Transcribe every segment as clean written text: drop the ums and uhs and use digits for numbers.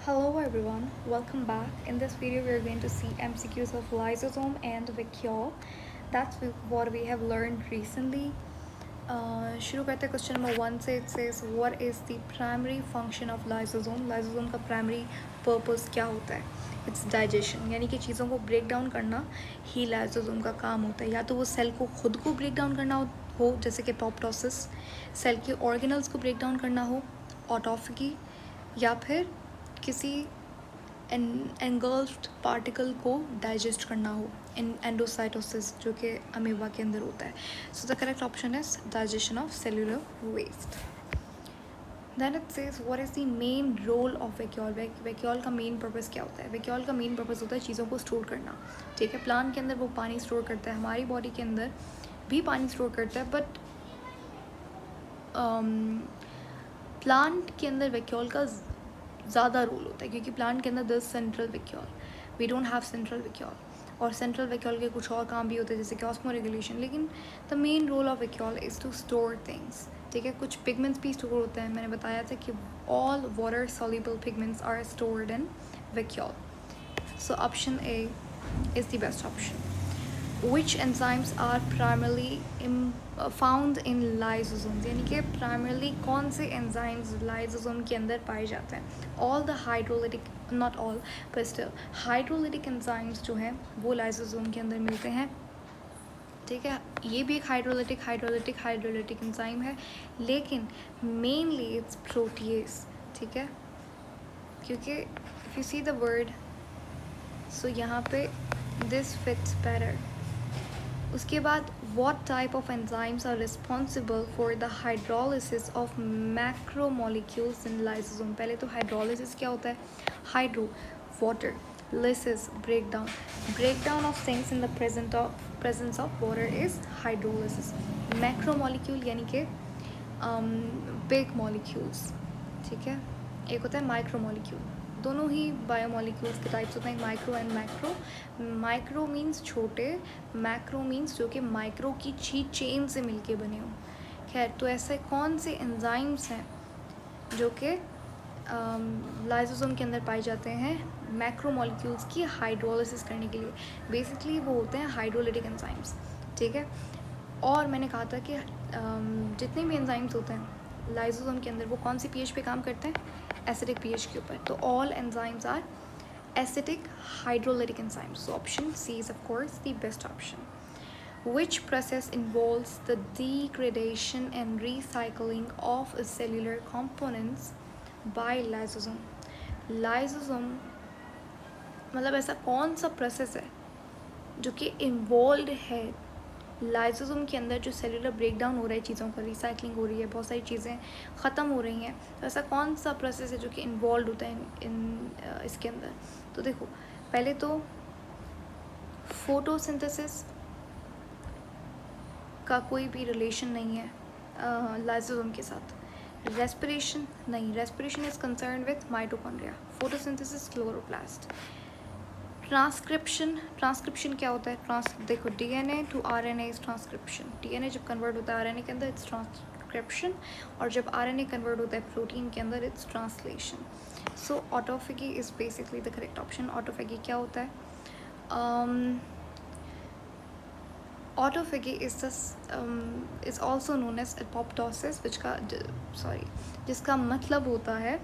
Hello everyone, welcome back. In this video we are going to see MCQs of lysosome and vacuole. That's what we have learned recently. शुरू करते हैं question number 1 से. It says what is the primary function of lysosome? lysosome का primary purpose क्या होता है? It's digestion, यानी कि चीज़ों को ब्रेक डाउन करना ही lysosome का काम होता है. या तो वो सेल को खुद को ब्रेक डाउन करना हो जैसे कि apoptosis, सेल के ऑर्गेनल्स को ब्रेक डाउन करना हो ऑटोफेगी, या फिर किसी एंगल्फ्ड पार्टिकल को डाइजेस्ट करना हो इन एंडोसाइटोसिस जो कि अमीबा के अंदर होता है. So the correct option is digestion of cellular waste. Then it says what is the main role of vacuole. Vacuole का मेन पर्पस क्या होता है? वैक्यूल का मेन पर्पस होता है चीज़ों को स्टोर करना. ठीक है, प्लांट के अंदर वो पानी स्टोर करता है, हमारी बॉडी के अंदर भी पानी स्टोर करता है, बट प्लांट के अंदर वैक्यूल का ज़्यादा रोल होता है क्योंकि प्लांट के अंदर दस central vacuole, we don't have central vacuole. और सेंट्रल वैक्यूल के कुछ और काम भी होते हैं जैसे कि ऑस्मो रेगुलेशन, लेकिन the main role of vacuole is to store things. ठीक है, कुछ पिगमेंट्स भी स्टोर होते हैं. मैंने बताया था कि all water soluble pigments are stored in vacuole. So option A is the best option. Which enzymes are primarily found in lysosomes, यानी कि primarily कौन से enzymes lysosome के अंदर पाए जाते हैं? All the hydrolytic, not all, but still hydrolytic enzymes जो हैं वो lysosome के अंदर मिलते हैं. ठीक है, ये भी एक हाइड्रोलिटिक एंजाइम है, लेकिन मेनली इट्स प्रोटीएस. ठीक है, क्योंकि if you see the word, so यहाँ पे दिस फिट्स बेटर. उसके बाद what type of enzymes are responsible for the hydrolysis of macromolecules in lysosome. पहले तो hydrolysis क्या होता है? Hydro, water, lysis, breakdown of things in the presence of water is hydrolysis. Macromolecule यानी कि big molecules. ठीक है, एक होता है माइक्रोमोलिक्यूल. दोनों ही बायोमोलिक्यूल्स के टाइप्स होते हैं, micro and macro. Micro means छोटे, मैक्रो मीन्स जो कि माइक्रो की चेन से मिलके बने हों. खैर, तो ऐसे कौन से एंजाइम्स हैं जो कि लाइसोसोम के अंदर पाए जाते हैं मैक्रोमोलिक्यूल्स की हाइड्रोलिसिस करने के लिए? बेसिकली वो होते हैं हाइड्रोलिटिक एंजाइम्स. ठीक है, और मैंने कहा था कि जितने भी एंजाइम्स होते हैं लाइसोसोम के अंदर वो कौन सी पीएच पे काम करते हैं? एसिडिक पीएच के ऊपर. तो all enzymes are acidic hydrolytic enzymes. So option C is of course the best option. Which process involves the degradation and recycling of cellular components by lysosome? Lysosome मतलब ऐसा कौन सा प्रोसेस है जो कि इन्वॉल्व है लाइसोसोम के अंदर, जो सेलुलर ब्रेकडाउन हो रहा है, चीज़ों का रिसाइकलिंग हो रही है, बहुत सारी चीज़ें ख़त्म हो रही हैं. तो ऐसा कौन सा प्रोसेस है जो कि इन्वॉल्व होता है इसके अंदर? तो देखो, पहले तो फोटोसिंथेसिस का कोई भी रिलेशन नहीं है लाइसोसोम के साथ. रेस्पिरेशन नहीं, respiration is concern with mitochondria. Photosynthesis chloroplast. Transcription क्या होता है? देखो, DNA to RNA is transcription. DNA जब कन्वर्ट होता है आरएनए के अंदर इट्स ट्रांसक्रिप्शन, और जब आरएनए कन्वर्ट होता है प्रोटीन के अंदर it's translation. So autophagy is basically the correct option. Autophagy क्या होता है? Autophagy is also known as apoptosis, जिसका मतलब होता है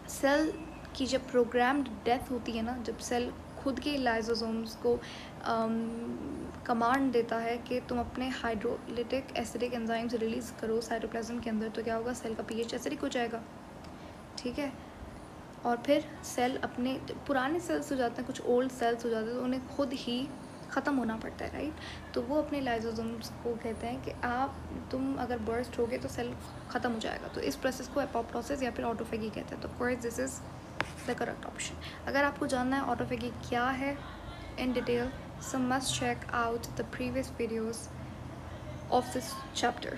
सेल की जब प्रोग्राम्ड डेथ होती है ना, जब सेल खुद के लाइसोसोम्स को कमांड देता है कि तुम अपने हाइड्रोलिटिक एसिडिक एंजाइम्स रिलीज़ करो साइटोप्लाज्म के अंदर, तो क्या होगा? सेल का पीएच एसिडिक हो जाएगा. ठीक है, और फिर सेल अपने पुराने सेल्स हो जाते हैं, कुछ ओल्ड सेल्स हो जाते हैं, तो उन्हें खुद ही ख़त्म होना पड़ता है, राइट? तो वो अपने लाइसोसोम्स को कहते हैं कि तुम अगर बर्स्ट होगे तो सेल ख़त्म हो जाएगा. तो इस प्रोसेस को एपोप्टोसिस या फिर ऑटोफेगी कहते हैं. तो course this is the correct option. अगर आपको जानना है ऑटोफेगी क्या है in detail, so must check out the previous videos of this chapter.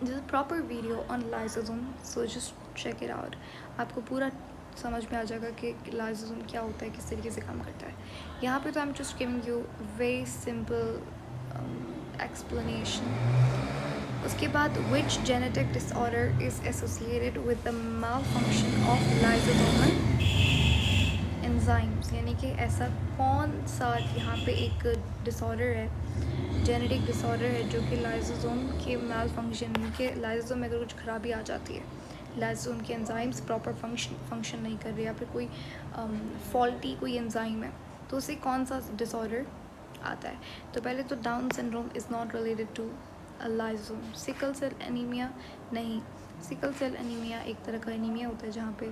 This is proper video on lysosome, so just check it out. आपको पूरा समझ में आ जाएगा कि लाइसोसोम क्या होता है, किस तरीके से काम करता है. यहाँ पे तो I am just giving you very simple explanation. उसके बाद which genetic disorder is associated with the malfunction of lysosomal enzymes, यानी कि ऐसा कौन सा यहाँ पे एक डिसऑर्डर है, जेनेटिक डिसऑर्डर है जो कि लाइसोसोम के माल फंक्शन के, लाइसोसोम में अगर कुछ खराबी आ जाती है, लाइसोसोम के एंजाइम्स प्रॉपर फंक्शन नहीं कर रहे या फिर कोई फॉल्टी कोई एंजाइम है, तो उसे कौन सा डिसऑर्डर आता है। तो पहले तो down syndrome is not related to lysosome. Sickle cell anaemia नहीं, सिकल सेल एनीमिया एक तरह का एनीमिया होता है जहाँ पे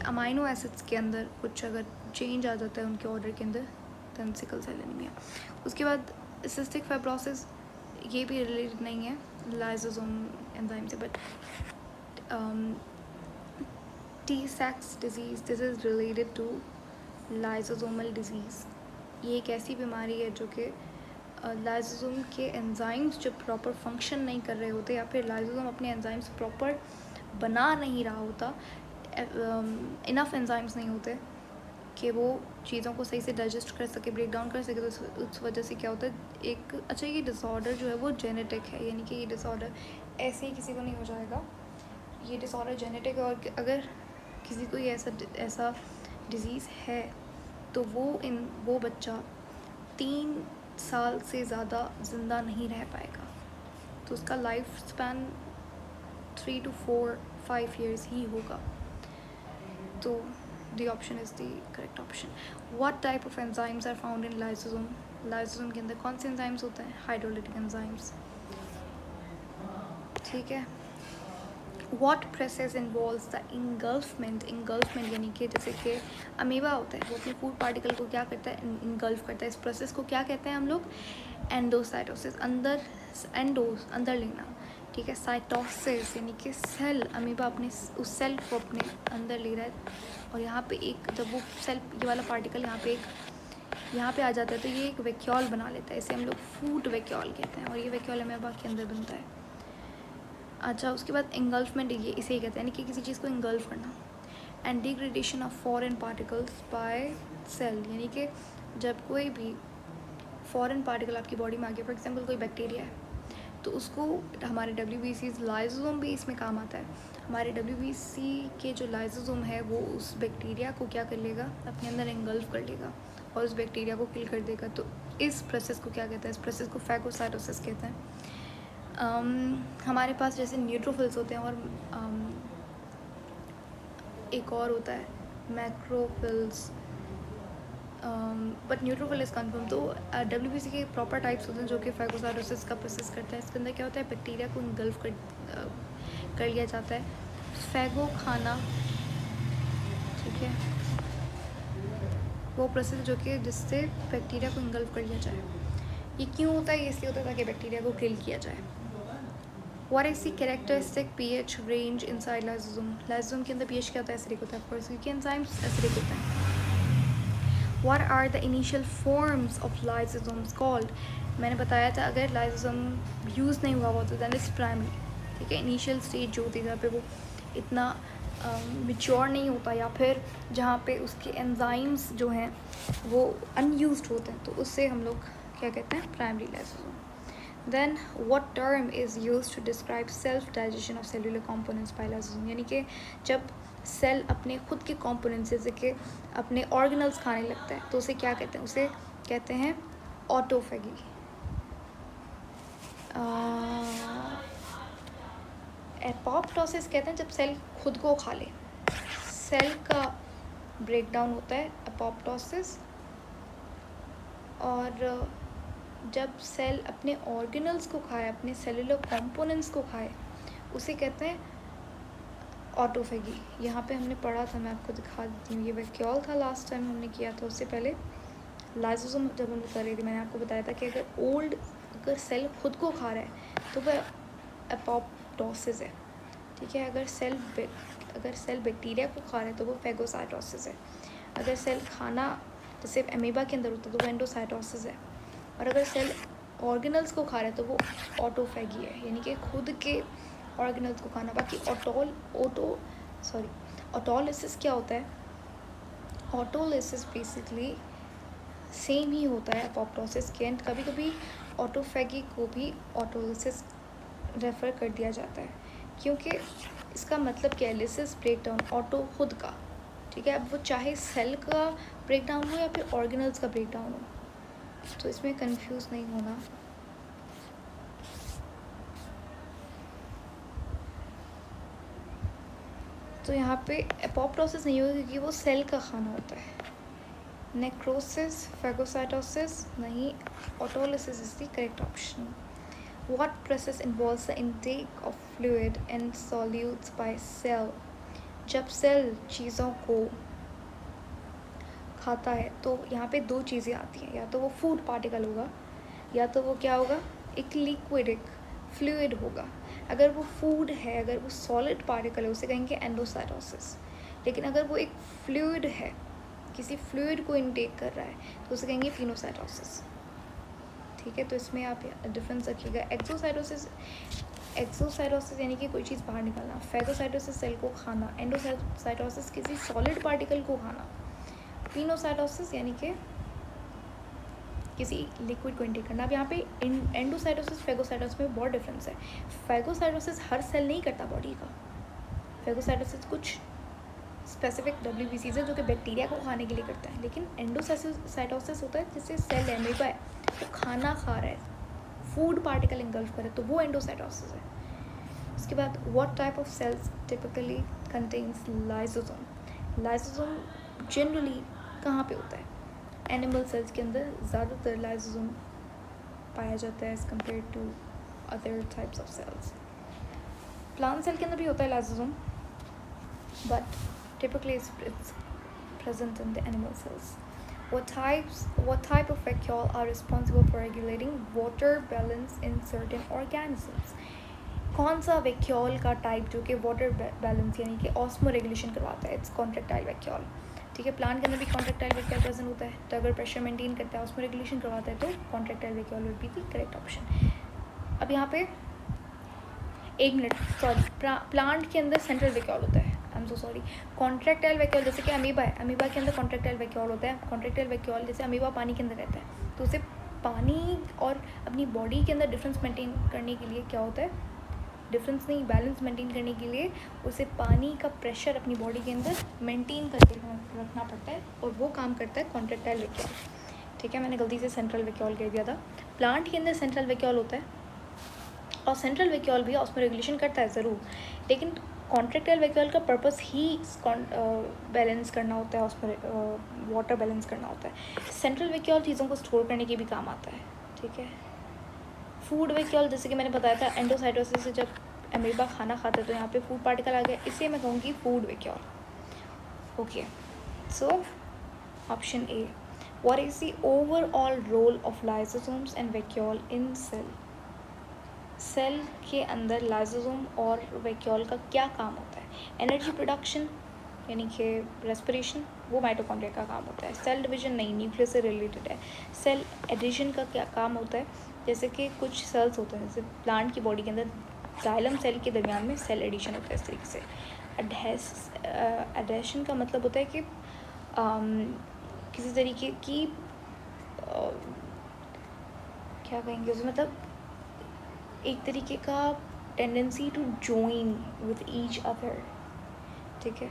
अमाइनो एसिड्स के अंदर कुछ अगर चेंज आ जाता है उनके ऑर्डर के अंदर, दैन सिकल सेल एनीमिया। उसके बाद सिस्टिक फाइब्रोसिस, ये भी रिलेटेड नहीं है लाइसोसोम एंजाइम से, but Tay Sachs disease, this is related to lysosomal disease. ये एक ऐसी बीमारी है जो कि लाइसोसोम के एंजाइम्स जब प्रॉपर फंक्शन नहीं कर रहे होते या फिर लाइसोसोम अपने एंजाइम्स प्रॉपर बना नहीं रहा होता, इनफ एंजाइम्स नहीं होते कि वो चीज़ों को सही से डाइजेस्ट कर सके, ब्रेक डाउन कर सके, तो उस वजह से क्या होता है एक, अच्छा ये डिसऑर्डर जो है वो जेनेटिक है, यानी कि ये डिसऑर्डर ऐसे ही किसी को नहीं हो जाएगा, ये डिसऑर्डर जेनेटिक है। और अगर किसी को ये ऐसा डिज़ीज़ है तो वो बच्चा 3 साल से ज़्यादा ज़िंदा नहीं रह पाएगा, तो उसका लाइफ स्पैन 3 to 4-5 years ही होगा। तो the option is the correct option. What type of enzymes are found in lysosome? Lysosome के अंदर कौन से एंजाइम्स होते हैं? हाइड्रोलिटिक एंजाइम्स, ठीक है। What process involves the engulfment? engulfment यानी कि जैसे कि अमीबा होता है वो अपने फूड पार्टिकल को क्या करता है, इंगल्फ करता है। इस प्रोसेस को क्या कहते हैं हम लोग? एंडोसाइटोसिस, अंदर, एंडोस अंदर लेना, ठीक है। साइटोसिस यानी कि सेल, अमीबा अपने उस सेल को अपने अंदर ले रहा है, और यहाँ पे एक जब वो सेल, ये वाला पार्टिकल यहाँ पे आ जाता है तो ये एक वैक्यूल बना लेता है, इसे हम लोग फूड वैक्यूल कहते हैं, और ये वैक्यूल अमीबा के अंदर बनता है। अच्छा, उसके बाद इंगल्फमेंट, ये इसे ही कहते हैं, यानी कि किसी चीज़ को इंगल्फ करना। And degradation of foreign particles by cell, यानी कि जब कोई भी फॉरेन पार्टिकल आपकी बॉडी में आ गया, फॉर एग्जांपल कोई बैक्टीरिया है, तो उसको हमारे WBCs, लाइसोसोम भी इसमें काम आता है। हमारे WBC के जो लाइसोसोम है वो उस बैक्टीरिया को क्या कर लेगा, अपने अंदर इंगल्फ कर लेगा और उस बैक्टीरिया को किल कर देगा। तो इस प्रोसेस को क्या कहते हैं? इस प्रोसेस को फैगोसाइटोसिस कहते हैं। हमारे पास जैसे न्यूट्रोफिल्स होते हैं, और एक और होता है मैक्रोफिल्स, बट न्यूट्रोफिल इज़ कन्फर्म। तो WBC के प्रॉपर टाइप्स होते हैं जो कि फैगोसाइटोसिस का प्रोसेस करता है। इसके अंदर क्या होता है, बैक्टीरिया को इंगल्फ कर लिया जाता है। फैगो खाना, ठीक है, वो प्रोसेस जो कि जिससे बैक्टीरिया को इंगल्फ कर लिया जाए। ये क्यों होता है? ये इसलिए होता है ताकि बैक्टीरिया को किल किया जाए। What is the characteristic pH range inside lysosome? Lysosome के अंदर pH क्या होता है? एसिडिक होता है, ऑफकोर्स, क्योंकि एंजाइम्स एसिडिक होते हैं। What are the initial forms of lysosomes called? मैंने बताया था अगर लाइसोसोम यूज़ नहीं हुआ तो दैट इज़ प्राइमरी, ठीक है। इनिशियल स्टेज जो होती है जहाँ पे वो इतना मिच्योर नहीं होता, या फिर जहाँ पे उसके एंजाइम्स जो हैं वो अनयूज्ड होते हैं, तो उससे हम लोग क्या कहते हैं? Primary lysosome. Then what term is used to describe self digestion of cellular components by lysosome? यानी कि जब सेल अपने खुद के कॉम्पोनेंट्स जैसे कि अपने ऑर्गेनल्स खाने लगता है तो उसे क्या कहते हैं? उसे कहते हैं ऑटोफेगी। एपोप्टोसिस कहते हैं जब सेल खुद को खा ले, सेल का ब्रेकडाउन होता है एपोप्टोसिस। और जब सेल अपने ऑर्गेनल्स को खाए, अपने सेलुलर कंपोनेंट्स को खाए, उसे कहते हैं ऑटोफेगी। यहाँ पे हमने पढ़ा था, मैं आपको दिखा देती हूँ, ये वैक्यूल था लास्ट टाइम हमने किया था, उससे पहले लाइसोसोम जब हम कर रही थी मैंने आपको बताया था कि अगर सेल खुद को खा रहा है तो वह एपोप्टोसिस है, ठीक है। अगर सेल बैक्टीरिया को खा रहा है तो वो फैगोसाइटोसिस है। अगर सेल खाना जैसे अमीबा के अंदर होता है तो वो एंडोसाइटोसिस है। और अगर सेल ऑर्गेनल्स को खा रहा है तो वो ऑटोफेगी है, यानी कि खुद के ऑर्गेनल्स को खाना। बाकी ऑटोलिसिस क्या होता है? ऑटोलिसिस बेसिकली सेम ही होता है एपोप्टोसिस के, एंड कभी कभी ऑटोफेगी को भी ऑटोलिसिस रेफ़र कर दिया जाता है, क्योंकि इसका मतलब क्या है, लिसिस ब्रेकडाउन ऑटो खुद का, ठीक है। अब वो चाहे सेल का ब्रेकडाउन हो या फिर ऑर्गेनल्स का ब्रेकडाउन हो, तो इसमें कंफ्यूज नहीं होना। तो यहाँ पे एपोप्टोसिस नहीं होगा क्योंकि वो सेल का खाना होता है। नेक्रोसिस, फेगोसाइटोसिस नहीं, autolysis is the correct option. What process involves the intake of fluid and solutes by cell? जब सेल चीज़ों को खाता है तो यहाँ पे दो चीज़ें आती हैं, या तो वो फूड पार्टिकल होगा या तो वो क्या होगा, एक लिक्विड, एक फ्लूइड होगा। अगर वो फूड है, अगर वो सॉलिड पार्टिकल है, उसे कहेंगे एंडोसाइटोसिस। लेकिन अगर वो एक फ्लूइड है, किसी फ्लूइड को इनटेक कर रहा है, तो उसे कहेंगे फिनोसाइटोसिस, ठीक है। तो इसमें आप डिफरेंस रखिएगा। एक्सोसाइटोसिस यानी कि कोई चीज़ बाहर निकालना, फेगोसाइटोसिस सेल को खाना, एंडोसाइटोसिस किसी सॉलिड पार्टिकल को खाना, फिनोसाइटोसिस यानी कि किसी लिक्विड को इंटेक करना। अब यहाँ पे एंडोसाइटोसिस फेगोसाइटोसिस में बहुत डिफरेंस है। फेगोसाइटोसिस हर सेल नहीं करता बॉडी का, फेगोसाइटोसिस कुछ स्पेसिफिक WBCs है जो कि बैक्टीरिया को खाने के लिए करता है, लेकिन एंडोसाइटोसिस होता है जिससे सेल एमीबा है वो खाना खा रहा है, फूड पार्टिकल इंगल्फ करे, तो वो एंडोसाइटोसिस है। उसके बाद what type of cells typically contains lysosome? Lysosome generally कहाँ पे होता है? एनिमल सेल्स के अंदर ज़्यादातर लाइसोसोम पाया जाता है as compare to other types of cells. Plant cell के अंदर भी होता है lysosome, but typically it's present in the animal cells. What type of vacuole are responsible for regulating water balance in certain organisms? कौन सा vacuole का type जो कि वाटर बैलेंस यानी कि ऑस्मो रेगुलेशन करवाता है? इट्स कॉन्ट्रैक्टाइल वैक्यूल, ठीक है। प्लांट के अंदर भी कॉन्ट्रैक्टाइल वैक्यूल प्रेजेंट होता है, तो अगर प्रेशर मेंटेन करता है, ऑस्मो रेगुलेशन करवाता है, तो contractile vacuole would be the correct option. अब यहाँ पे एक मिनट, सॉरी, प्लांट के अंदर सेंट्रल वैक्यूल होता है, I am so sorry. Contractile vacuole जैसे कि अमीबा है, अमीबा के अंदर कॉन्ट्रैक्टाइल वैक्यूल होता है। कॉन्ट्रैक्टाइल वैक्यूल जैसे अमीबा पानी के अंदर रहता है, तो उसे पानी और अपनी बॉडी के अंदर डिफरेंस मेंटेन करने के लिए क्या होता है, डिफरेंस नहीं, बैलेंस मेंटेन करने के लिए उसे पानी का प्रेशर अपनी बॉडी के अंदर मेंटेन करके रखना पड़ता है, और वो काम करता है कॉन्ट्रैक्टाइल वैक्यूल, ठीक है। मैंने गलती से सेंट्रल वैक्यूल कह दिया था। प्लांट के अंदर सेंट्रल वैक्यूल होता है, और सेंट्रल वैक्यूल भी ऑस्मो रेगुलेशन करता है ज़रूर, लेकिन कॉन्ट्रैक्टाइल वैक्यूल का पर्पस ही बैलेंस करना होता है, ऑस्मो वाटर बैलेंस करना होता है। सेंट्रल वैक्यूल चीज़ों को स्टोर करने के भी काम आता है, ठीक है। फूड वैक्यूल जैसे कि मैंने बताया था, एंडोसाइटोसिस से जब अमीबा खाना खाता है तो यहाँ पे फूड पार्टिकल आ गया, इसे मैं कहूँगी food vacuole. Okay, so option A, what is the overall role of lysosomes and vacuole in cell? Cell के अंदर लाइसोसोम और वैक्यूल का क्या काम होता है? एनर्जी प्रोडक्शन यानी कि रेस्पिरेशन, वो माइटोकॉन्ड्रिया का काम होता है। सेल डिवीजन नहीं, न्यूक्लियस से रिलेटेड है। सेल एडिशन का क्या काम होता है? जैसे कि कुछ सेल्स होते हैं, जैसे प्लांट की बॉडी के अंदर जाइलम सेल के दरमियान में सेल एडिशन होता है इस तरीके से। एडेशन का मतलब होता है कि किसी तरीके की क्या कहेंगे उसे, मतलब एक तरीके का tendency to join with each other, ठीक है।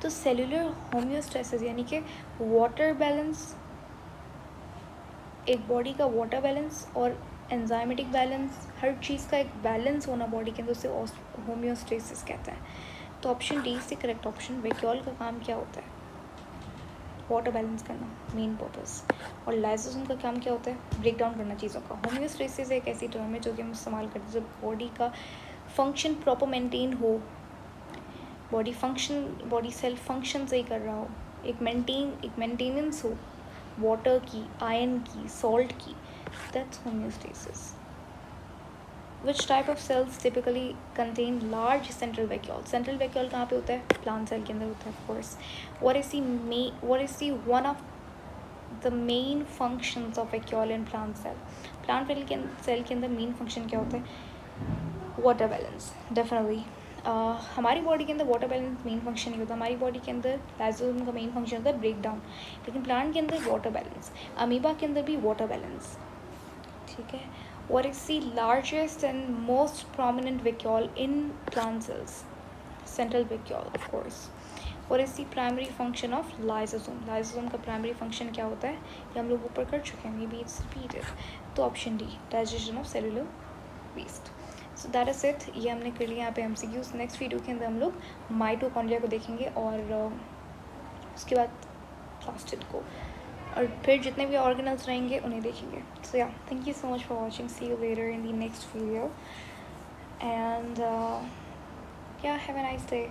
तो सेलुलर होम्योस्टेसिस यानी कि वाटर बैलेंस, एक बॉडी का वाटर बैलेंस और एंजाइमेटिक बैलेंस, हर चीज़ का एक बैलेंस होना बॉडी के अंदर, उसे होम्योस्टेसिस कहते हैं। तो ऑप्शन डी से करेक्ट ऑप्शन। वैक्यूल का काम क्या होता है? वाटर बैलेंस करना, मेन पर्पस। और लाइसोसोम का काम क्या होता है? ब्रेक डाउन करना चीज़ों का। होम्योस्टेसिस एक ऐसी टर्म है जो कि हम इस्तेमाल करते हैं जब बॉडी का फंक्शन प्रॉपर मेंटेन हो, बॉडी सेल्फ फंक्शन सही कर रहा हो, एक मेंटेनेंस हो वाटर की, आयरन की, सॉल्ट की, that's homeostasis. Which type of cells typically contain large central vacuole? Central vacuole कहाँ पे होता है? Plant cell के अंदर होता है, of course. What is the one of the main functions of vacuole in plant cell? Plant cell के अंदर main function क्या होता है? Water balance, definitely. हमारी बॉडी के अंदर वाटर बैलेंस मेन फंक्शन नहीं होता। हमारी बॉडी के अंदर लाइसोसोम का मेन फंक्शन होता है ब्रेक डाउन, लेकिन प्लांट के अंदर वाटर बैलेंस, अमीबा के अंदर भी वाटर बैलेंस, ठीक है। What is the largest and most prominent vacuole in plant cells? Central vacuole, of course. What is the primary function of lysosome? Lysosome का primary function क्या होता है ये हम लोग ऊपर कर चुके हैं, maybe it's repeated. तो option D, digestion of cellular waste. So that is it. ये हमने कर लिया यहाँ पे MCQs. नेक्स्ट वीडियो के अंदर हम लोग माइटोकॉन्ड्रिया को देखेंगे और उसके बाद प्लास्टिड को, और फिर जितने भी ऑर्गेनल्स रहेंगे उन्हें देखेंगे. So yeah, thank you so much for watching. See you later in the next video and yeah, have a nice day.